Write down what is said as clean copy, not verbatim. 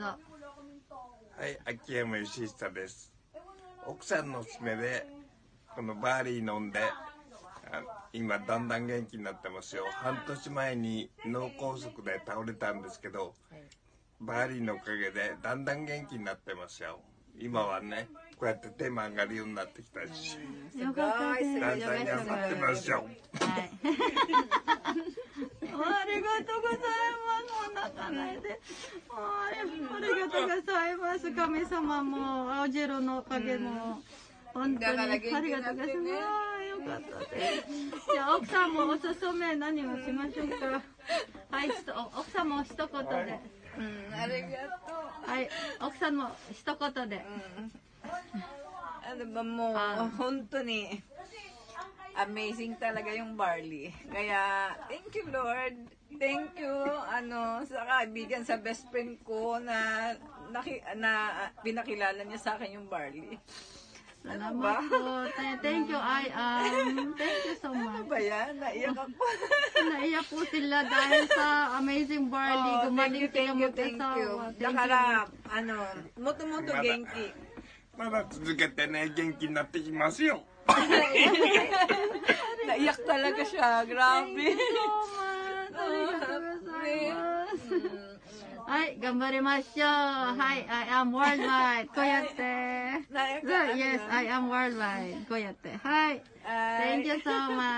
ぞ。はい、秋山義久です。奥さんのおすすめでこのバーリー飲んで今だんだん元気になってますよ。半年前に脳梗塞で倒れたんですけど、バーリーのおかげでだんだん元気になってますよ。今はね、こうやって手も上がるようになってきたし、よかったです。だんだん頑張ってますよ。はい。ありがとうございます。お腹ないで。ありがとうございます。神様も、青汁のおかげも。本当にありがとうございます。よかったです。じゃあ奥さんもおすすめ何をしましょうか。はい、奥さんも一言で。ありがとう。はい、奥さんも一言で。Ano ba mo, honto ni amazing talaga yung barley. Kaya, thank you Lord. Thank you sa kaibigan, sa best friend ko na pinakilala niya sa akin yung barley. Salamat po. Thank you, I am. Thank you so much. Ano ba yan? Naiyak ako. Naiyak po sila dahil sa amazing barley. Gumaling sila mag-asawa. Dakara, moto-moto genki. まだ続けてね、元気になってきますよ。Naiyak talaga siya. Grabe. Ay, 頑張りましょう。はい、I am worldwide. こうやって。Yes, I am worldwide. こうやって。はい。Thank you so much.